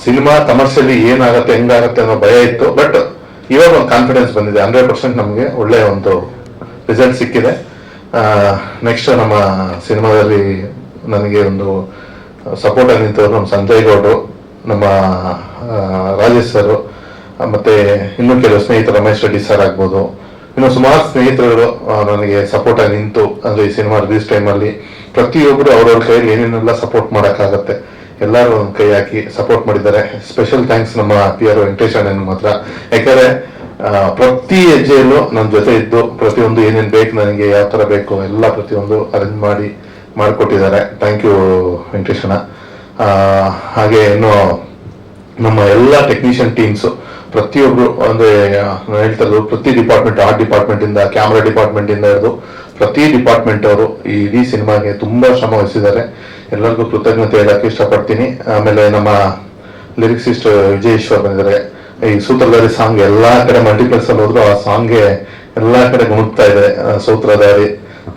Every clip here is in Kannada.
ಸಿನಿಮಾ ತಮಾಷೆಯಲ್ಲಿ ಏನಾಗತ್ತೆ ಹೆಂಗಾಗತ್ತೆ ಅನ್ನೋ ಭಯ ಇತ್ತು. ಬಟ್ ಇವಾಗ ಒಂದು ಕಾನ್ಫಿಡೆನ್ಸ್ ಬಂದಿದೆ. 100% ನಮಗೆ ಒಳ್ಳೆ ಒಂದು ರಿಸಲ್ಟ್ ಸಿಕ್ಕಿದೆ. ನೆಕ್ಸ್ಟ್ ನಮ್ಮ ಸಿನಿಮಾದಲ್ಲಿ ನನಗೆ ಒಂದು ಸಪೋರ್ಟ್ ಆಗಿ ನಿಂತವರು ನಮ್ಮ ಸಂಜಯ್ ಗೌಡ್ರು, ನಮ್ಮ ರಾಜೇಶ್ ಸರ್, ಮತ್ತೆ ಇನ್ನೂ ಕೆಲವು ಸ್ನೇಹಿತರು, ರಮೇಶ್ ರೆಡ್ಡಿ ಸರ್ ಆಗ್ಬೋದು, ಇನ್ನು ಸುಮಾರು ಸ್ನೇಹಿತರುಗಳು ನನಗೆ ಸಪೋರ್ಟ್ ಆಗಿ ನಿಂತು, ಅಂದ್ರೆ ಈ ಸಿನಿಮಾ ರಿಲೀಸ್ ಟೈಮಲ್ಲಿ ಪ್ರತಿಯೊಬ್ಬರು ಅವ್ರವ್ರ ಕೈಯಲ್ಲಿ ಏನೇನೆಲ್ಲ ಸಪೋರ್ಟ್ ಮಾಡೋಕ್ಕಾಗತ್ತೆ ಎಲ್ಲರೂ ಒಂದು ಕೈ ಹಾಕಿ ಸಪೋರ್ಟ್ ಮಾಡಿದ್ದಾರೆ. ಸ್ಪೆಷಲ್ ಥ್ಯಾಂಕ್ಸ್ ನಮ್ಮ PR ವೆಂಕಟೇಶ್ ಅಣ್ಣನ ಮಾತ್ರ. ಯಾಕಂದ್ರೆ ಪ್ರತಿ ಹೆಜ್ಜೆಯಲ್ಲೂ ನನ್ನ ಜೊತೆ ಇದ್ದು ಪ್ರತಿಯೊಂದು ಏನೇನು ಬೇಕು, ನನಗೆ ಯಾವ ಥರ ಬೇಕು ಎಲ್ಲ ಪ್ರತಿಯೊಂದು ಅರೇಂಜ್ ಮಾಡಿಕೊಟ್ಟಿದ್ದಾರೆ. ಥ್ಯಾಂಕ್ ಯು ವೆಂಕಟೇಶ್ ಅಣ್ಣ. ಹಾಗೆ ಇನ್ನು ನಮ್ಮ ಎಲ್ಲ ಟೆಕ್ನಿಷಿಯನ್ ಟೀಮ್ಸು ಪ್ರತಿಯೊಬ್ರು, ಅಂದ್ರೆ ನಾನು ಹೇಳ್ತಾ ಇರೋದು ಪ್ರತಿ ಡಿಪಾರ್ಟ್ಮೆಂಟ್, ಆರ್ಟ್ ಡಿಪಾರ್ಟ್ಮೆಂಟ್ ಇಂದ, ಕ್ಯಾಮ್ರಾ ಡಿಪಾರ್ಟ್ಮೆಂಟ್ ಇಂದ ಹಿಡಿದು ಪ್ರತಿ ಡಿಪಾರ್ಟ್ಮೆಂಟ್ ಅವರು ಈ ಇಡೀ ಸಿನಿಮಾಗೆ ತುಂಬಾ ಶ್ರಮ ವಹಿಸಿದ್ದಾರೆ. ಎಲ್ಲರಿಗೂ ಕೃತಜ್ಞತೆ ಹೇಳಕ್ಕೆ ಇಷ್ಟಪಡ್ತೀನಿ. ಆಮೇಲೆ ನಮ್ಮ ಲಿರಿಕ್ಸಿಸ್ಟ್ ವಿಜಯೇಶ್ವರ್ ಬಂದಿದ್ದಾರೆ. ಈ ಸೂತ್ರಧಾರಿ ಸಾಂಗ್ ಎಲ್ಲಾ ಕಡೆ ಮಲ್ಟಿಪ್ಲೆಕ್ಸ್ ಅಲ್ಲಿ ಹೋದ್ರು ಆ ಸಾಂಗ್ಗೆ ಎಲ್ಲಾ ಕಡೆ ಗುಣಗ್ತಾ ಇದೆ. ಸೂತ್ರಧಾರಿ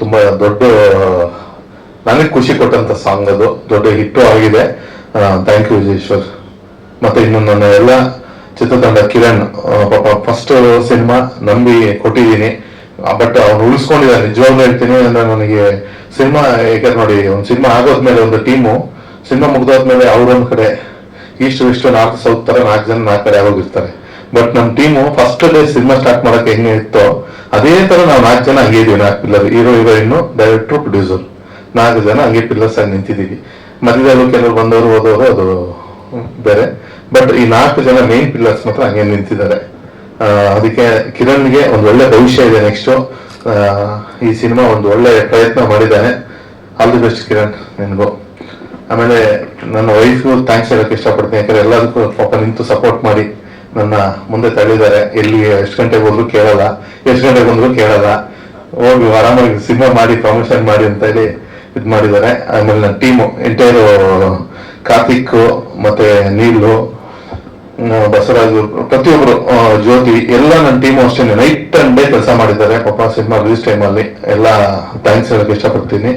ತುಂಬಾ ದೊಡ್ಡ, ನನಗೆ ಖುಷಿ ಕೊಟ್ಟಂತ ಸಾಂಗ್, ಅದು ದೊಡ್ಡ ಹಿಟ್ಟು ಆಗಿದೆ. Thank you Vijayeshwar. ಮತ್ತೆ ಇನ್ನು ನನ್ನ ಎಲ್ಲ ಚಿತ್ರತಂಡ ಕಿರಣ್, ಪಾಪ ಫಸ್ಟ್ ಸಿನಿಮಾ ನಂಬಿ ಕೊಟ್ಟಿದ್ದೀನಿ, ಬಟ್ ಅವ್ನು ಉಳಿಸ್ಕೊಂಡಿದ್ದಾರೆ. ನಿಜವಾಗ್ಲೂ ಹೇಳ್ತೀನಿ, ಅಂದ್ರೆ ನನಗೆ ಸಿನಿಮಾ, ಯಾಕಂದ್ರೆ ನೋಡಿ, ಒಂದು ಸಿನಿಮಾ ಆಗೋದ್ಮೇಲೆ ಒಂದು ಟೀಮು ಸಿನಿಮಾ ಮುಗ್ದೋದ್ಮೇಲೆ ಅವ್ರೊಂದ್ ಕಡೆ ಇಷ್ಟು ನಾರ್ತ್ ಸೌತ್ ತರ 4 ಜನ 4 ಕಡೆ ಆಗೋಗಿರ್ತಾರೆ. ಬಟ್ ನಮ್ಮ team first day cinema start ಮಾಡಕ್ಕೆ ಹೆಂಗೆ ಇತ್ತೋ ಅದೇ ತರ ನಾವು 4 ಜನ ಹಂಗೆ ಇದೀವಿ. 4 ಪಿಲ್ಲರ್, ಹೀರೋ ಹೀರೋಯಿನ್, ಡೈರೆಕ್ಟ್ರು, ಪ್ರೊಡ್ಯೂಸರ್, 4 ಜನ ಹಂಗೆ ಪಿಲ್ಲರ್ಸ್ ಆಗಿ ನಿಂತಿದ್ದೀವಿ. ಮಧ್ಯದಲ್ಲೂ ಕೆಲವರು ಬಂದವರು ಹೋದವರು, ಅದು ಬೇರೆ. ಬಟ್ ಈ 4 ಜನ ಮೇನ್ ಪಿಲ್ಲರ್ಸ್ ಮಾತ್ರ ಹಂಗೆ ನಿಂತಿದ್ದಾರೆ. ಅದಕ್ಕೆ ಕಿರಣ್ಗೆ ಒಂದು ಒಳ್ಳೆ ಭವಿಷ್ಯ ಇದೆ. ನೆಕ್ಸ್ಟ್ ಈ ಸಿನಿಮಾ ಒಂದು ಒಳ್ಳೆ ಪ್ರಯತ್ನ ಮಾಡಿದ್ದಾನೆ. ಆಲ್ ದಿ ಬೆಸ್ಟ್ ಕಿರಣ್ ನಿನ್ಗೂ. ಆಮೇಲೆ ನನ್ನ ವೈಫ್ಗೂ ಥ್ಯಾಂಕ್ಸ್ ಹೇಳಕ್ಕೆ ಇಷ್ಟಪಡ್ತೀನಿ. ಯಾಕಂದ್ರೆ ಎಲ್ಲದಕ್ಕೂ ಪಾಪ ನಿಂತು ಸಪೋರ್ಟ್ ಮಾಡಿ ನನ್ನ ಮುಂದೆ ತಳ್ಳಿದ್ದಾರೆ. ಎಲ್ಲಿ ಎಷ್ಟು ಗಂಟೆಗೆ ಹೋದ್ರು ಕೇಳಲ್ಲ, ಎಷ್ಟು ಗಂಟೆಗೆ ಬಂದ್ರು ಕೇಳಲ್ಲ, ಹೋಗಿ ಆರಾಮಾಗಿ ಸಿನಿಮಾ ಮಾಡಿ ಪ್ರಮೋಷನ್ ಮಾಡಿ ಅಂತ ಹೇಳಿ ಇದು ಮಾಡಿದ್ದಾರೆ. ಆಮೇಲೆ ನನ್ನ ಟೀಮು ಎಂಟೈರು, ಕಾರ್ತಿಕ್, ಮತ್ತೆ ನೀಲು, ಬಸವರಾಜು, ಪ್ರತಿಯೊಬ್ರು, ಜ್ಯೋತಿ, ಎಲ್ಲ ನನ್ನ ಟೀಮು ಅಷ್ಟೇ ನೈಟ್ ಅಂಡ್ ಡೇ ಕೆಲಸ ಮಾಡಿದ್ದಾರೆ ಪಾಪ ಸಿನಿಮಾ ರಿಲೀಸ್ ಟೈಮಲ್ಲಿ. ಎಲ್ಲ ಥ್ಯಾಂಕ್ಸ್ ಹೇಳಕ್ಕೆ ಇಷ್ಟಪಡ್ತೀನಿ.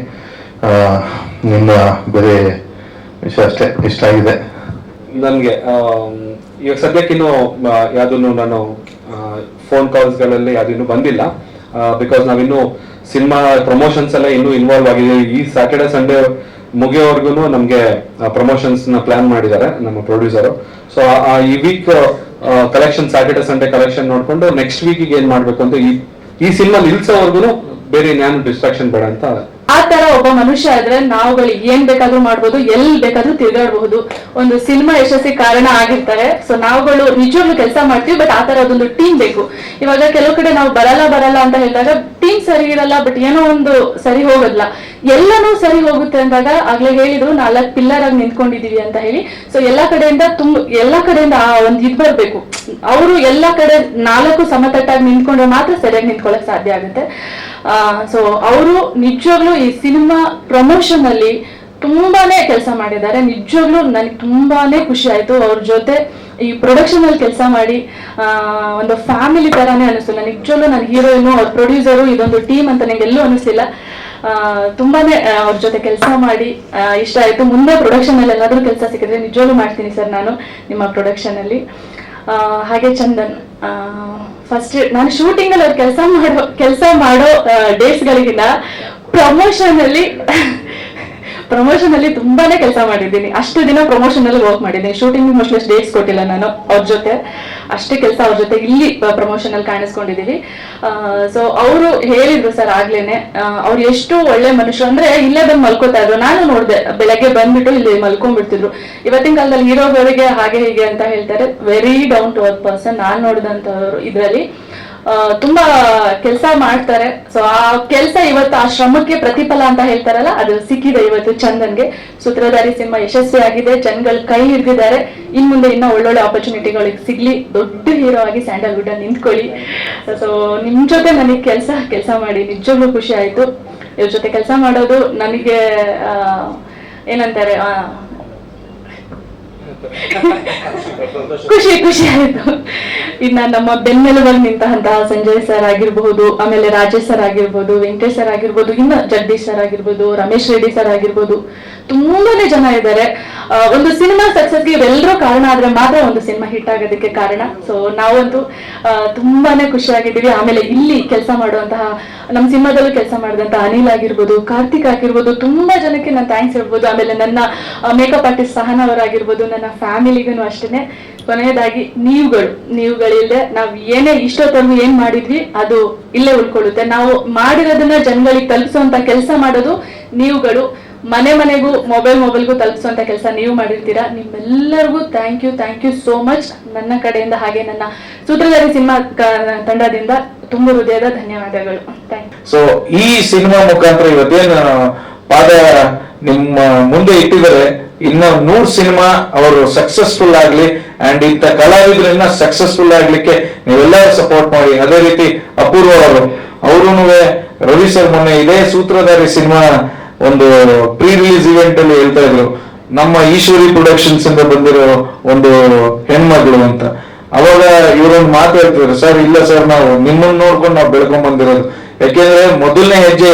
ನಿನ್ನ ಬೇರೆ ವಿಷಯ ಅಷ್ಟೇ ಇಷ್ಟ ಆಗಿದೆ ನನಗೆ. ಇವಾಗ ಸದ್ಯಕ್ಕಿನ್ನು ಯಾವುದನ್ನು ನಾನು ಫೋನ್ ಕಾಲ್ಸ್ಗಳಲ್ಲಿ ಯಾವುದಿನ್ನೂ ಬಂದಿಲ್ಲ. ಬಿಕಾಸ್ ನಾವಿನ್ನು ಸಿನಿಮಾ ಪ್ರಮೋಷನ್ಸ್ ಎಲ್ಲ ಇನ್ನೂ ಇನ್ವಾಲ್ವ್ ಆಗಿದೆ. ಈ ಸ್ಯಾಟರ್ಡೆ ಸಂಡೇ ಮುಗಿಯೋವರೆಗೂ ನಮಗೆ ಪ್ರಮೋಷನ್ಸ್ ನ ಪ್ಲಾನ್ ಮಾಡಿದ್ದಾರೆ ನಮ್ಮ ಪ್ರೊಡ್ಯೂಸರು. ಸೊ ಈ week collection, Saturday Sunday collection ನೋಡ್ಕೊಂಡು ನೆಕ್ಸ್ಟ್ ವೀಕಿಗೆ ಏನ್ ಮಾಡ್ಬೇಕು ಅಂತ ಈ ಸಿನಿಮಾ ನಿಲ್ಸೋವರೆಗೂ ಬೇರೆ ನ್ಯಾನು ಡಿಸ್ಟ್ರಾಕ್ಷನ್ ಬೇಡ ಅಂತ. ಆ ತರ ಒಬ್ಬ ಮನುಷ್ಯ ಆದ್ರೆ ನಾವುಗಳಿಗೆ ಏನ್ ಬೇಕಾದ್ರೂ ಮಾಡ್ಬೋದು, ಎಲ್ಲಿ ಬೇಕಾದ್ರೂ ತಿರುಗಾಡಬಹುದು. ಒಂದು ಸಿನಿಮಾ ಯಶಸ್ಸಿಗೆ ಕಾರಣ ಆಗಿರ್ತಾರೆ. ಸೊ ನಾವುಗಳು ನಿಜವಾಗ್ಲೂ ಕೆಲಸ ಮಾಡ್ತೀವಿ, ಬಟ್ ಆ ತರ ಅದೊಂದು ಟೀಮ್ ಬೇಕು. ಇವಾಗ ಕೆಲವು ಕಡೆ ನಾವು ಬರಲ್ಲ ಅಂತ ಹೇಳಿದಾಗ ಟೀಮ್ ಸರಿ ಇರಲ್ಲ, ಬಟ್ ಏನೋ ಒಂದು ಸರಿ ಹೋಗಲ್ಲ, ಎಲ್ಲನೂ ಸರಿ ಹೋಗುತ್ತೆ ಅಂದಾಗ ಆಗ್ಲೇ ಹೇಳಿದ್ರು 4 ಪಿಲ್ಲರ್ ಆಗಿ ನಿಂತ್ಕೊಂಡಿದೀವಿ ಅಂತ ಹೇಳಿ. ಸೊ ಎಲ್ಲಾ ಕಡೆಯಿಂದ ಆ ಒಂದು ಇದ್ ಬರ್ಬೇಕು. ಅವರು ಎಲ್ಲಾ ಕಡೆ 4 ಸಮತಟ್ಟಾಗಿ ನಿಂತ್ಕೊಂಡ್ರೆ ಮಾತ್ರ ಸರಿಯಾಗಿ ನಿಂತ್ಕೊಳ್ಳಕ್ ಸಾಧ್ಯ ಆಗುತ್ತೆ. ಸೊ ಅವರು ನಿಜವಾಗ್ಲೂ ಈ ಸಿನಿಮಾ ಪ್ರಮೋಷನ್ ಅಲ್ಲಿ ತುಂಬಾನೇ ಕೆಲಸ ಮಾಡಿದ್ದಾರೆ. ನಿಜವಾಗ್ಲೂ ನನಗೆ ತುಂಬಾನೇ ಖುಷಿ ಆಯ್ತು ಅವ್ರ ಜೊತೆ ಈ ಪ್ರೊಡಕ್ಷನ್ ಅಲ್ಲಿ ಕೆಲಸ ಮಾಡಿ. ಒಂದು ಫ್ಯಾಮಿಲಿ ತರಾನೇ ಅನಿಸ್ತು ನನಗೆ. ನಿಜವಾಗ್ಲೂ ನನ್ನ ಹೀರೋಯಿನು, ಅವ್ರ ಪ್ರೊಡ್ಯೂಸರು, ಇದೊಂದು ಟೀಮ್ ಅಂತ ನಂಗೆ ಎಲ್ಲೂ ಅನಿಸ್ಲಿಲ್ಲ. ತುಂಬಾನೇ ಅವ್ರ ಜೊತೆ ಕೆಲಸ ಮಾಡಿ ಇಷ್ಟ ಆಯ್ತು. ಮುಂದೆ ಪ್ರೊಡಕ್ಷನ್ ಅಲ್ಲಿ ಎಲ್ಲಾದ್ರೂ ಕೆಲಸ ಸಿಕ್ಕಿದ್ರೆ ನಿಜವಾಗ್ಲೂ ಮಾಡ್ತೀನಿ ಸರ್ ನಾನು ನಿಮ್ಮ ಪ್ರೊಡಕ್ಷನ್ ಅಲ್ಲಿ. ಹಾಗೆ ಚಂದನ್, ಫಸ್ಟ್ ನಾನು ಶೂಟಿಂಗ್ ಅಲ್ಲಿ ಅವ್ರು ಕೆಲಸ ಮಾಡೋ ಡೇಟ್ಸ್ ಗಳಿಗಿಂತ ಪ್ರಮೋಷನ್ ಅಲ್ಲಿ ತುಂಬಾನೇ ಕೆಲಸ ಮಾಡಿದ್ದೀನಿ. ಅಷ್ಟು ದಿನ ಪ್ರಮೋಷನ್ ಅಲ್ಲಿ ವರ್ಕ್ ಮಾಡಿದ್ದೀನಿ. ಶೂಟಿಂಗ್ ಮೋಸ್ಟ್ಲಿ ಡೇಟ್ಸ್ ಕೊಟ್ಟಿಲ್ಲ ನಾನು ಅವ್ರ ಜೊತೆ. ಅಷ್ಟೇ ಕೆಲಸ ಅವ್ರ ಜೊತೆ ಇಲ್ಲಿ ಪ್ರಮೋಷನ್ ಅಲ್ಲಿ ಕಾಣಿಸ್ಕೊಂಡಿದೀವಿ. ಸೊ ಅವರು ಹೇಳಿದ್ರು ಸರ್ ಆಗ್ಲೇನೆ, ಅವ್ರು ಎಷ್ಟು ಒಳ್ಳೆ ಮನುಷ್ಯರು ಅಂದ್ರೆ ಇಲ್ಲೇ ಬಂದು ಮಲ್ಕೋತಾ ಇದ್ರು. ನಾನು ನೋಡಿದೆ, ಬೆಳಗ್ಗೆ ಬಂದ್ಬಿಟ್ಟು ಇಲ್ಲಿ ಮಲ್ಕೊಂಡ್ಬಿಡ್ತಿದ್ರು. ಇವತ್ತಿನ ಕಾಲದಲ್ಲಿ ಹೀರೋಗಳಿಗೆ ಹಾಗೆ ಹೀಗೆ ಅಂತ ಹೇಳ್ತಾರೆ. Very down to earth person ನಾನು ನೋಡಿದಂತವ್ರು ಇದರಲ್ಲಿ. ತುಂಬಾ ಕೆಲಸ ಮಾಡ್ತಾರೆ. ಸೊ ಆ ಕೆಲಸ ಇವತ್ತು ಆ ಶ್ರಮಕ್ಕೆ ಪ್ರತಿಫಲ ಅಂತ ಹೇಳ್ತಾರಲ್ಲ, ಅದು ಸಿಕ್ಕಿದೆ ಇವತ್ತು ಚಂದನ್ಗೆ. ಸೂತ್ರಧಾರಿ ಸಿನಿಮಾ ಯಶಸ್ವಿ ಆಗಿದೆ, ಜನಗಳು ಕೈ ಹಿಡಿದಿದ್ದಾರೆ. ಇನ್ ಮುಂದೆ ಇನ್ನೂ ಒಳ್ಳೊಳ್ಳೆ ಆಪರ್ಚುನಿಟಿಗಳಿಗೆ ಸಿಗ್ಲಿ, ದೊಡ್ಡ ಹೀರೋ ಆಗಿ ಸ್ಯಾಂಡಲ್ವುಡ್ ಅಲ್ಲಿ ನಿಂತ್ಕೊಳ್ಳಿ. ಸೊ ನಿಮ್ ಜೊತೆ ನನಗೆ ಕೆಲಸ ಮಾಡಿ ನಿಜವಾಗ್ಲೂ ಖುಷಿ ಆಯ್ತು. ಇವ್ರ ಜೊತೆ ಕೆಲಸ ಮಾಡೋದು ನನಗೆ ಏನಂತಾರೆ, ಖುಷಿ ಆಯ್ತು. ಇನ್ನ ನಮ್ಮ ಬೆನ್ನೆಲುಬಾಗಿ ನಿಂತಹ ಸಂಜಯ್ ಸರ್ ಆಗಿರ್ಬಹುದು, ಆಮೇಲೆ ರಾಜೇಶ್ ಸರ್ ಆಗಿರ್ಬೋದು, ವೆಂಕಟೇಶ್ ಸರ್ ಆಗಿರ್ಬೋದು, ಇನ್ನು ಜಗದೀಶ್ ಸರ್ ಆಗಿರ್ಬೋದು, ರಮೇಶ್ ರೆಡ್ಡಿ ಸರ್ ಆಗಿರ್ಬೋದು, ತುಂಬಾನೇ ಜನ ಇದ್ದಾರೆ. ಒಂದು ಸಿನಿಮಾ ಸಕ್ಸಸ್ಗೆ ಇವರೆಲ್ಲರೂ ಕಾರಣ ಆದ್ರೆ ಮಾತ್ರ ಒಂದು ಸಿನಿಮಾ ಹಿಟ್ ಆಗೋದಕ್ಕೆ ಕಾರಣ. ಸೊ ನಾವಂತೂ ತುಂಬಾನೇ ಖುಷಿಯಾಗಿದ್ದೀವಿ. ಆಮೇಲೆ ಇಲ್ಲಿ ಕೆಲಸ ಮಾಡುವಂತಹ ನಮ್ಮ ಸಿನಿಮಾದಲ್ಲೂ ಕೆಲಸ ಮಾಡಿದಂತ ಅನಿಲ್ ಆಗಿರ್ಬೋದು, ಕಾರ್ತಿಕ್ ಆಗಿರ್ಬೋದು, ತುಂಬಾ ಜನಕ್ಕೆ ನಾನು ಥ್ಯಾಂಕ್ಸ್ ಹೇಳ್ಬೋದು. ಆಮೇಲೆ ನನ್ನ ಮೇಕಪ್ ಆರ್ಟಿಸ್ಟ್ ಸಹನ ಅವರಾಗಿರ್ಬೋದು, ನನ್ನ ಫ್ಯಾಮಿಲಿಗೂ ಅಷ್ಟೇನೆ. ಕೊನೆಯದಾಗಿ ನೀವುಗಳಿಲ್ಲದೆ ನಾವು ಏನೇ ಇಷ್ಟೊತ್ತವರೆಗೂ ಏನ್ ಮಾಡಿದ್ವಿ ಅದು ಇಲ್ಲೇ ಉಳ್ಕೊಳ್ಳುತ್ತೆ. ನಾವು ಮಾಡಿರೋದನ್ನ ಜನಗಳಿಗೆ ತಲುಪಿಸುವಂತ ಕೆಲಸ ಮಾಡೋದು ನೀವುಗಳು. ಮನೆಗೂ ಮೊಬೈಲ್ಗೂ ತಲುಪಿಸುವಂತ ಕೆಲಸ ನೀವು ಮಾಡಿರ್ತೀರಾ. ನಿಮ್ಮೆಲ್ಲರಿಗೂ ಥ್ಯಾಂಕ್ ಯು ಸೋ ಮಚ್ ನನ್ನ ಕಡೆಯಿಂದ, ಹಾಗೆ ನನ್ನ ಸೂತ್ರಧಾರಿ ಸಿನಿಮಾ ತಂಡದಿಂದ ತುಂಬ ಹೃದಯದ ಧನ್ಯವಾದಗಳು. Thank you. ಸೊ ಈ ಸಿನಿಮಾ ಮುಖಾಂತರ ಇವತ್ತೇನು ಪಾದ ನಿಮ್ಮ ಮುಂದೆ ಇಟ್ಟಿದ್ದಾರೆ, ಇನ್ನು 100 ಸಿನಿಮಾ ಅವರು ಸಕ್ಸಸ್ಫುಲ್ ಆಗ್ಲಿ ಅಂಡ್ ಇಂಥ ಕಲಾವಿದ್ರು ಇನ್ನ ಸಕ್ಸಸ್ಫುಲ್ ಆಗ್ಲಿಕ್ಕೆ ನೀವೆಲ್ಲರೂ ಸಪೋರ್ಟ್ ಮಾಡಿ. ಅದೇ ರೀತಿ ಅಪೂರ್ವ ಅವರು ರವಿ ಸರ್ ಮೊನ್ನೆ ಇದೇ ಸೂತ್ರಧಾರಿ ಸಿನಿಮಾ ಒಂದು ಪ್ರೀ ರಿಲೀಸ್ ಇವೆಂಟ್ ಅಲ್ಲಿ ಹೇಳ್ತಾ ಇದ್ರು, ನಮ್ಮ ಈಶ್ವರಿ ಪ್ರೊಡಕ್ಷನ್ಸ್ ಇಂದ ಬಂದಿರೋ ಒಂದು ಹೆಣ್ಮಗಳು ಅಂತ. ಅವಾಗ ಇವರೊಂದು ಮಾತು ಹೇಳ್ತಿದ್ರು, ಸರ್ ಇಲ್ಲ ಸರ್, ನಾವು ನಿಮ್ಮನ್ನ ನೋಡ್ಕೊಂಡು ನಾವು ಬೆಳ್ಕೊಂಡ್ ಬಂದಿರೋದು. ಯಾಕೆಂದ್ರೆ ಮೊದಲನೇ ಹೆಜ್ಜೆ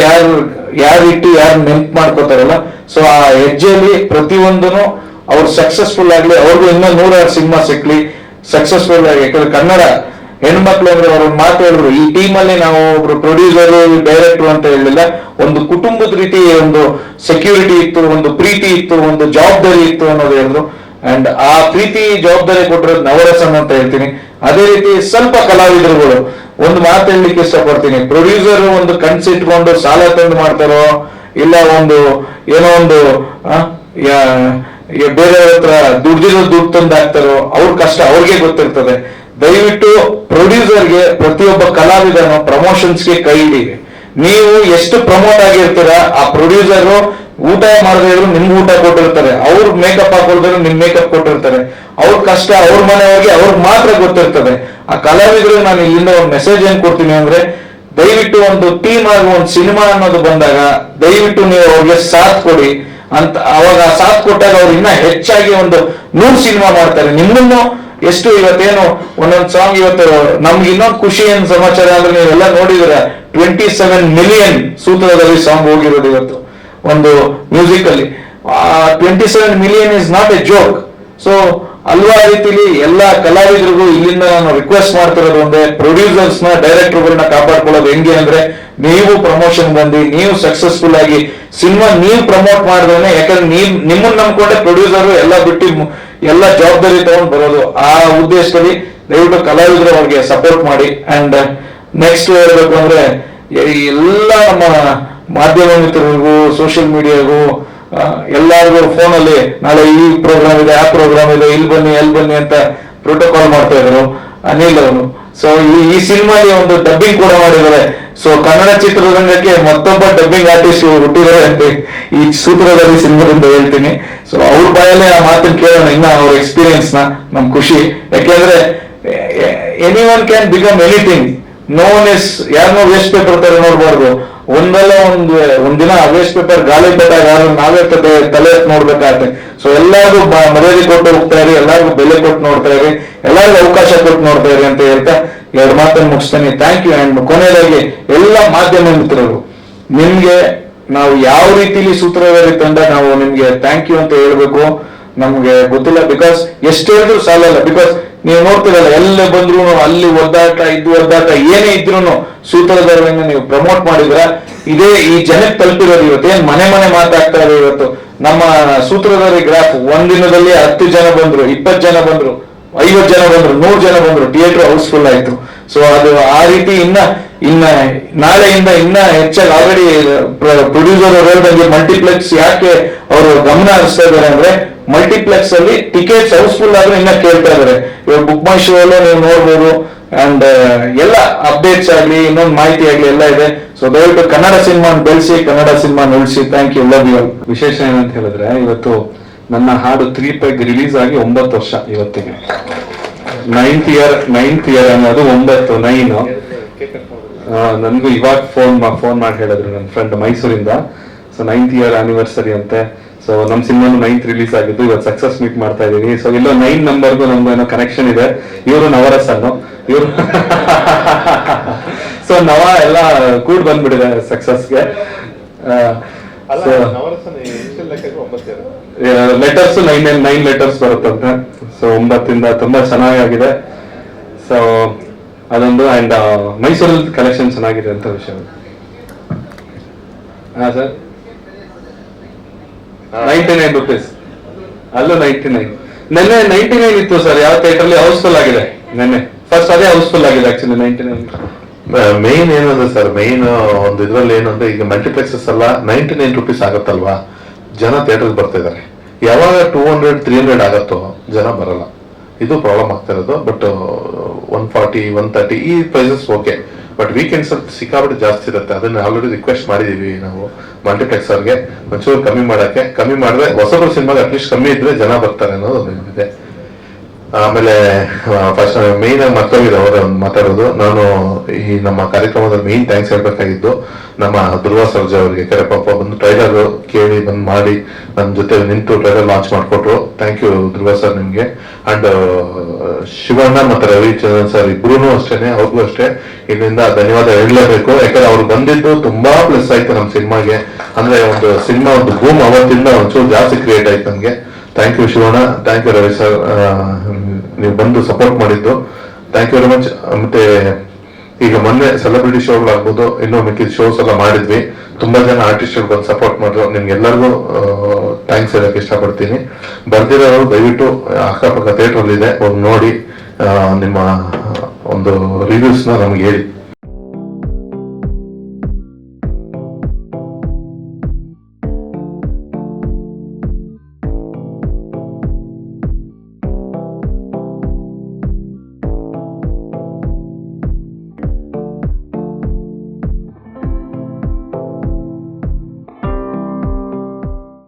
ಯಾರು ಇಟ್ಟು ಯಾರು ನೆನ್ಪು ಮಾಡ್ಕೋತಾರಲ್ಲ, ಸೊ ಆ ಹೆಜ್ಜೆಯಲ್ಲಿ ಪ್ರತಿಯೊಂದನು ಅವ್ರು ಸಕ್ಸಸ್ಫುಲ್ ಆಗ್ಲಿ, ಅವ್ರಿಗೂ ಇನ್ನೂ 100 ಸಿನಿಮಾ ಸಿಕ್ಲಿ, ಸಕ್ಸಸ್ಫುಲ್ ಆಗಿ. ಯಾಕಂದ್ರೆ ಕನ್ನಡ ಹೆಣ್ಮಕ್ಳು ಅಂದ್ರೆ ಅವ್ರ ಮಾತು ಹೇಳಿದ್ರು, ಈ ಟೀಮ್ ಅಲ್ಲಿ ನಾವು ಒಬ್ರು ಪ್ರೊಡ್ಯೂಸರ್ ಡೈರೆಕ್ಟರ್ ಅಂತ ಹೇಳಿಲ್ಲ, ಒಂದು ಕುಟುಂಬದ ರೀತಿ ಒಂದು ಸೆಕ್ಯೂರಿಟಿ ಇತ್ತು, ಒಂದು ಪ್ರೀತಿ ಇತ್ತು, ಒಂದು ಜವಾಬ್ದಾರಿ ಇತ್ತು ಅನ್ನೋದು ಹೇಳಿದ್ರು. ಅಂಡ್ ಆ ಪ್ರೀತಿ ಜವಾಬ್ದಾರಿ ಕೊಟ್ಟಿರೋದು ನವರಸನ್ ಅಂತ ಹೇಳ್ತೀನಿ. ಅದೇ ರೀತಿ ಸ್ವಲ್ಪ ಕಲಾವಿದರುಗಳು ಒಂದು ಮಾತು ಹೇಳಲಿಕ್ಕೆ ಇಷ್ಟಪಡ್ತೀನಿ, ಪ್ರೊಡ್ಯೂಸರ್ ಒಂದು ಕನ್ಸಿಟ್ಕೊಂಡು ಸಾಲ ತಂದು ಮಾಡ್ತಾರೋ ಇಲ್ಲ ಒಂದು ಏನೋ ಒಂದು ಬೇರೆಯವ್ರ ಹತ್ರ ದುಡ್ಡು ತಂದು ಹಾಕ್ತಾರೋ, ಅವ್ರ ಕಷ್ಟ ಅವ್ರಿಗೆ ಗೊತ್ತಿರ್ತದೆ. ದಯವಿಟ್ಟು ಪ್ರೊಡ್ಯೂಸರ್ಗೆ ಪ್ರತಿಯೊಬ್ಬ ಕಲಾವಿದನು ಪ್ರಮೋಷನ್ಸ್ಗೆ ಕೈ ಹಿಡಿರಿ. ನೀವು ಎಷ್ಟು ಪ್ರಮೋಟ್ ಆಗಿರ್ತೀರ, ಆ ಪ್ರೊಡ್ಯೂಸರ್ ಊಟ ಮಾಡದೇ ಇದ್ರು ನಿಮ್ಗೆ ಊಟ ಕೊಟ್ಟಿರ್ತಾರೆ, ಅವ್ರ ಮೇಕಪ್ ಹಾಕೊಳ್ತಾರೆ ನಿಮ್ ಮೇಕಪ್ ಕೊಟ್ಟಿರ್ತಾರೆ. ಅವ್ರ ಕಷ್ಟ ಅವ್ರ ಮನೆಯವ್ರಿಗೆ ಅವ್ರಿಗೆ ಮಾತ್ರ ಗೊತ್ತಿರ್ತದೆ. ಆ ಕಲಾವಿದರು ನಾನು ಇಲ್ಲಿಂದ ಒಂದು ಮೆಸೇಜ್ ಏನ್ ಕೊಡ್ತೀನಿ ಅಂದ್ರೆ, ದಯವಿಟ್ಟು ಒಂದು ಟೀಮ್ ಆಗಿ ಒಂದು ಸಿನಿಮಾ ಅನ್ನೋದು ಬಂದಾಗ ದಯವಿಟ್ಟು ನೀವು ಅವ್ರಿಗೆ ಸಾಥ್ ಕೊಡಿ ಅಂತ. ಅವಾಗ ಸಾಥ್ ಕೊಟ್ಟಾಗ ಅವ್ರು ಇನ್ನ ಹೆಚ್ಚಾಗಿ ಒಂದು 100 ಸಿನಿಮಾ ಮಾಡ್ತಾರೆ. ನಿಮ್ಮನ್ನು ಎಷ್ಟು ಇವತ್ತೇನು ಒಂದೊಂದು ಸಾಂಗ್, ಇವತ್ತು ನಮ್ಗೆ ಇನ್ನೊಂದು ಖುಷಿ ಏನ್ ಸಮಾಚಾರ ಅಂದ್ರೆ, ನೀವೆಲ್ಲ ನೋಡಿದ್ರ 27 ಮಿಲಿಯನ್ ಸೂತ್ರದಲ್ಲಿ ಸಾಂಗ್ ಹೋಗಿರೋದು ಇವತ್ತು ಒಂದು ಮ್ಯೂಸಿಕ್ ಅಲ್ಲಿ. 27 million is not A joke. So ಅಲ್ವಾ ರೀತಿಲಿ ಎಲ್ಲಾ ಕಲಾವಿದರಿಗೂ ಇಲ್ಲಿಂದ ನಾನು ರಿಕ್ವೆಸ್ಟ್ ಮಾಡ್ತಿರೋದು ಒಂದೇ, ಪ್ರೊಡ್ಯೂಸರ್ಸ್ ನ ಡೈರೆಕ್ಟರ್ಗಳನ್ನ ಕಾಪಾಡ್ಕೊಳ್ಳೋದು ಹೆಂಗೆ ಅಂದ್ರೆ, ನೀವು ಪ್ರಮೋಷನ್ ಬಂದು ನೀವು ಸಕ್ಸಸ್ಫುಲ್ ಆಗಿ ಸಿನಿಮಾ ನೀವು ಪ್ರಮೋಟ್ ಮಾಡಿದ್ರೆ, ಯಾಕಂದ್ರೆ ನಿಮ್ಮನ್ನ ನಂಬ್ಕೊಂಡೆ ಪ್ರೊಡ್ಯೂಸರ್ ಎಲ್ಲ ಬಿಟ್ಟು ಎಲ್ಲ ಜವಾಬ್ದಾರಿ ತಗೊಂಡು ಬರೋದು. ಆ ಉದ್ದೇಶದಲ್ಲಿ ದಯವಿಟ್ಟು ಕಲಾವಿದರು ಅವ್ರಿಗೆ ಸಪೋರ್ಟ್ ಮಾಡಿ. ಅಂಡ್ ನೆಕ್ಸ್ಟ್ ಹೇಳ್ಬೇಕು ಅಂದ್ರೆ, ಎಲ್ಲ ನಮ್ಮ ಮಾಧ್ಯಮ ಮಿತ್ರರಿಗೂ ಸೋಷಿಯಲ್ ಮೀಡಿಯಾಗೂ ಎಲ್ಲರಿಗೂ ಫೋನಲ್ಲಿ ನಾಳೆ ಈ ಪ್ರೋಗ್ರಾಮ್ ಇದೆ, ಆ ಪ್ರೋಗ್ರಾಮ್ ಇದೆ, ಇಲ್ಲಿ ಬನ್ನಿ ಅಲ್ಲಿ ಬನ್ನಿ ಅಂತ ಪ್ರೋಟೋಕಾಲ್ ಮಾಡ್ತಾ ಇದ್ರು ಅನಿಲ್ ಅವರು. ಸೊ ಈ ಸಿನಿಮಾಗೆ ಒಂದು ಡಬ್ಬಿಂಗ್ ಕೂಡ ಮಾಡಿದ್ದಾರೆ. ಸೊ ಕನ್ನಡ ಚಿತ್ರರಂಗಕ್ಕೆ ಮತ್ತೊಬ್ಬ ಡಬ್ಬಿಂಗ್ ಆರ್ಟಿಸ್ಟ್ ಹುಟ್ಟಿದ್ದಾರೆ ಅಂತ ಈ ಸೂತ್ರಧಾರಿ ಸಿನಿಮಾದಿಂದ ಹೇಳ್ತೀನಿ. ಸೊ ಅವ್ರ ಬಾಯಲ್ಲೇ ಆ ಮಾತನ್ನು ಕೇಳೋಣ, ಇನ್ನ ಅವ್ರ ಎಕ್ಸ್ಪೀರಿಯನ್ಸ್ ನಮ್ ಖುಷಿ. ಯಾಕೆಂದ್ರೆ anyone can become anything. No one is, ಯಾರನ್ನೋ ವೇಸ್ಟ್ ಪೇಪರ್ ತರ ನೋಡ್ಬಾರ್ದು. ಒಂದಲ್ಲ ಒಂದಿನ ವೇಸ್ಟ್ ಪೇಪರ್ ಗಾಳಿ ಪಟ್ಟಾಗ ನಾವೇ ತಲೆ ನೋಡ್ಬೇಕಾಗತ್ತೆ. ಸೊ ಎಲ್ಲರಿಗೂ ಮರ್ಯಾದೆ ಕೊಟ್ಟು ಹೋಗ್ತಾ ಇರಿ, ಎಲ್ಲರಿಗೂ ಬೆಲೆ ಕೊಟ್ಟು ನೋಡ್ತಾ ಇರಿ, ಎಲ್ಲರಿಗೂ ಅವಕಾಶ ಕೊಟ್ಟು ನೋಡ್ತಾ ಇರಿ ಅಂತ ಹೇಳ್ತಾ 2 ಮಾತನ್ನು ಮುಗಿಸ್ತೇನೆ. Thank you. ಅಂಡ್ ಕೊನೆಯದಾಗಿ ಎಲ್ಲ ಮಾಧ್ಯಮ ಮಿತ್ರರು, ನಿಮ್ಗೆ ನಾವು ಯಾವ ರೀತಿಲಿ ಸೂತ್ರಧಾರಿ ತಂಡ ನಾವು ನಿಮ್ಗೆ ಥ್ಯಾಂಕ್ ಯು ಅಂತ ಹೇಳ್ಬೇಕು ನಮ್ಗೆ ಗೊತ್ತಿಲ್ಲ. ಬಿಕಾಸ್ ಎಷ್ಟು ಹೇಳಿದ್ರು ಸಾಲಲ್ಲ. ಬಿಕಾಸ್ ನೀವು ನೋಡ್ತಿರಲ್ಲ, ಎಲ್ಲೇ ಬಂದ್ರು ಅಲ್ಲಿ ಒದ್ದಾಟ ಏನೇ ಇದ್ರು ಸೂತ್ರಧಾರನ್ನ ನೀವು ಪ್ರಮೋಟ್ ಮಾಡಿದ್ರ ಇದೇ ಈ ಜನಕ್ಕೆ ತಲುಪಿರೋದು. ಇವತ್ತು ಏನ್ ಮನೆ ಮಾತಾಡ್ತಾ ಇದೆ. ಇವತ್ತು ನಮ್ಮ ಸೂತ್ರಧಾರಿ ಗ್ರಾಫ್ ಒಂದಿನದಲ್ಲಿ 10 ಜನ ಬಂದ್ರು, 20 ಜನ ಬಂದ್ರು, 50 ಜನ ಬಂದ್ರು, 100 ಜನ ಬಂದ್ರು, ಥಿಯೇಟರ್ ಹೌಸ್ಫುಲ್ ಆಯ್ತು. ಸೊ ಅದು ಆ ರೀತಿ ಇನ್ನ ನಾಳೆಯಿಂದ ಇನ್ನ ಹೆಚ್ಚಾಗಿ ಆಲ್ರೆಡಿ ಪ್ರೊಡ್ಯೂಸರ್ ಅವರು ಹೇಳ್ದಂಗೆ ಮಲ್ಟಿಪ್ಲೆಕ್ಸ್ ಯಾಕೆ ಅವರು ಗಮನ ಹರಿಸ್ತಾ ಇದ್ದಾರೆ ಅಂದ್ರೆ, ಮಲ್ಟಿಪ್ಲೆಕ್ಸ್ ಅಲ್ಲಿ ಟಿಕೆಟ್ಸ್ ಹೌಸ್ಫುಲ್ ಆದ್ರೆ ಇನ್ನ ಕೇಳ್ತಾ ಇದಾರೆ. ಇವಾಗ ಬುಕ್ ಮೈ ಶೋ ಅಲ್ಲೂ ನೀವು ನೋಡ್ಬೋದು. ಅಂಡ್ ಎಲ್ಲ ಅಪ್ಡೇಟ್ಸ್ ಆಗ್ಲಿ ಇನ್ನೊಂದು ಮಾಹಿತಿ ಆಗ್ಲಿ ಎಲ್ಲ ಇದೆ. ಸೊ ದಯವಿಟ್ಟು ಕನ್ನಡ ಸಿನಿಮಾ ಬೆಳೆಸಿ, ಕನ್ನಡ ಸಿನಿಮಾ ಉಳಿಸಿ. Thank you, love you. ವಿಶೇಷ ಏನಂತ ಹೇಳಿದ್ರೆ, ಇವತ್ತು ನನ್ನ ಹಾಡು 3 ಪೆಗ್ ರಿಲೀಸ್ ಆಗಿ 9 ವರ್ಷ ಇವತ್ತಿಗೆ. 9th ಇಯರ್ ಅನ್ನೋದು 9. ನನ್ಗೂ ಇವಾಗ ಫೋನ್ ಮಾಡಿ ಹೇಳಿದ್ರು ನನ್ನ ಫ್ರೆಂಡ್ ಮೈಸೂರಿಂದ. ಸೊ 9th ಇಯರ್ ಆನಿವರ್ಸರಿ ಅಂತೆ. ಸೊ ನಮ್ ಸಿನಿಮಾನು 9th ರಿಲೀಸ್ ಆಗಿದ್ದು, ಇವತ್ತು ಸಕ್ಸಸ್ ಮೀಟ್ ಮಾಡ್ತಾ ಇದೀನಿ. ಸೊ ಇಲ್ಲೋ 9 ನಂಬರ್ಗೂ ನಮ್ಗೂ ಏನೋ ಕನೆಕ್ಷನ್ ಇದೆ. ಇವರು ನವರಸನ್ನು ಇವ್ರು ಸೊ ನವ ಎಲ್ಲ ಕೂಡ್ ಬಂದ್ಬಿಟ್ಟಿದೆ ಸಕ್ಸಸ್ಗೆ. ಲೆಟರ್ಸ್ 9 ಲೆಟರ್ಸ್ ಬರುತ್ತಂತೆ. ಸೊ 9 ತುಂಬಾ ಚೆನ್ನಾಗಿದೆ. ಸೊ ಅದೊಂದು ಅಂಡ್ ಮೈಸೂರಲ್ಲಿ ಕಲೆಕ್ಷನ್ ಚೆನ್ನಾಗಿದೆ ಅಂತ ವಿಷಯ. ಹಾ ಸರ್, 99 rupees, ಅಲ್ಲೂ 99. ನೆನ್ನೆ 99 ಇತ್ತು ಸರ್, ಯಾವ ಥಿಯೇಟರ್ಲಿ ಹೌಸ್ಫುಲ್ ಆಗಿದೆ ನೆನ್ನೆ. ಫಸ್ಟ್ ಅದೇ ಹೌಸ್ಫುಲ್ ಆಗಿದೆ ಆಕ್ಚುಲಿ 99. ಮೇನ್ ಏನಂದ್ರೆ ಸರ್, ಮೇನ್ ಒಂದು ಇದ್ರಲ್ಲಿ ಏನಂದ್ರೆ ಈಗ ಮಲ್ಟಿಪ್ಲೆಕ್ಸಸ್ ಎಲ್ಲ 99 rupees ಆಗತ್ತಲ್ವಾ, ಜನ ಥಿಯೇಟರ್ ಬರ್ತಾ ಇದಾರೆ. ಯಾವಾಗ 200, 300 ಆಗತ್ತೋ ಜನ ಬರಲ್ಲ. ಇದು ಪ್ರಾಬ್ಲಮ್ ಆಗ್ತಾ ಇರೋದು. ಬಟ್ 140, 130 ಈ ಪ್ರೈಸಸ್ ಓಕೆ. ಬಟ್ ವೀಕೆಂಡ್ಸ್ ಸಿಕ್ಕಾಬಿಟ್ಟು ಜಾಸ್ತಿ ಇರುತ್ತೆ. ಅದನ್ನ ಆಲ್ರೆಡಿ ರಿಕ್ವೆಸ್ಟ್ ಮಾಡಿದೀವಿ ನಾವು ಮಲ್ಟಿಪ್ಲೆಕ್ಸ್ ಅವ್ರಿಗೆ, ಒಂಚೂರು ಕಮ್ಮಿ ಮಾಡಿದ್ರೆ ಹೊಸಬ್ರು ಸಿನಿಮಾಗೆ ಅಟ್ಲೀಸ್ಟ್ ಕಮ್ಮಿ ಇದ್ರೆ ಜನ ಬರ್ತಾರೆ ಅನ್ನೋದು ಒಂದು ಇದೆ. ಆಮೇಲೆ ಫಸ್ಟ್ ಮೇನ್ ಆಗಿ ಮತ್ತೋಗಿದೆ ಅವರ ಮಾತಾಡೋದು. ನಾನು ಈ ನಮ್ಮ ಕಾರ್ಯಕ್ರಮದಲ್ಲಿ ಮೇನ್ ಥ್ಯಾಂಕ್ಸ್ ಹೇಳ್ಬೇಕಾಗಿದ್ದು ನಮ್ಮ ಧ್ರುವ ಸರ್ಜಾ ಅವರಿಗೆ. ಯಾಕಂದ್ರೆ ಪಾಪ ಬಂದು ಟ್ರೈಲರ್ ಕೇಳಿ ಬಂದು ಮಾಡಿ ನನ್ನ ಜೊತೆ ನಿಂತು ಟ್ರೈಲರ್ ಲಾಂಚ್ ಮಾಡಿಕೊಟ್ರು. ಥ್ಯಾಂಕ್ ಯು ಧ್ರುವ ಸರ್ ನಿಮ್ಗೆ. ಅಂಡ್ ಶಿವಣ್ಣ ಮತ್ತೆ ರವಿಚಂದ್ರನ್ ಸರ್ ಇಬ್ರು ಅಷ್ಟೇನೆ, ಅವ್ರಿಗೂ ಅಷ್ಟೇ ಇಲ್ಲಿಂದ ಧನ್ಯವಾದ ಹೇಳಲೇಬೇಕು. ಯಾಕಂದ್ರೆ ಅವ್ರು ಬಂದಿದ್ದು ತುಂಬಾ ಪ್ಲಸ್ ಆಯ್ತು ನಮ್ಮ ಸಿನಿಮಾಗೆ. ಅಂದ್ರೆ ಒಂದು ಸಿನಿಮಾ ಒಂದು ಬೂಮ್ ಅವತ್ತಿಂದ ಒಂಚೂರು ಜಾಸ್ತಿ ಕ್ರಿಯೇಟ್ ಆಯ್ತು ನಮ್ಗೆ. Thank you Shivanna, thank you Ravi sir, ನೀವು ಬಂದು ಸಪೋರ್ಟ್ ಮಾಡಿದ್ದು ಥ್ಯಾಂಕ್ ಯು ವೆರಿ ಮಚ್. ಮತ್ತೆ ಈಗ ಮೊನ್ನೆ ಸೆಲೆಬ್ರಿಟಿ ಶೋಗಳಾಗ್ಬೋದು, ಇನ್ನೂ ಮಿಕ್ಕಿದ ಶೋಸ್ ಎಲ್ಲ ಮಾಡಿದ್ವಿ. ತುಂಬಾ ಜನ ಆರ್ಟಿಸ್ಟ್ಗಳು ಬಂದು ಸಪೋರ್ಟ್ ಮಾಡಿದ್ರು. ನಿಮ್ಗೆಲ್ಲರಿಗೂ ಥ್ಯಾಂಕ್ಸ್ ಹೇಳಕ್ ಇಷ್ಟಪಡ್ತೀನಿ. ಬರ್ದಿರೋರು ದಯವಿಟ್ಟು ಅಕ್ಕಪಕ್ಕ ಥಿಯೇಟರ್ ಇದೆ, ಹೋಗಿ ನೋಡಿ ನಿಮ್ಮ ಒಂದು ರಿವ್ಯೂಸ್ನ ನಮ್ಗೆ ಹೇಳಿ.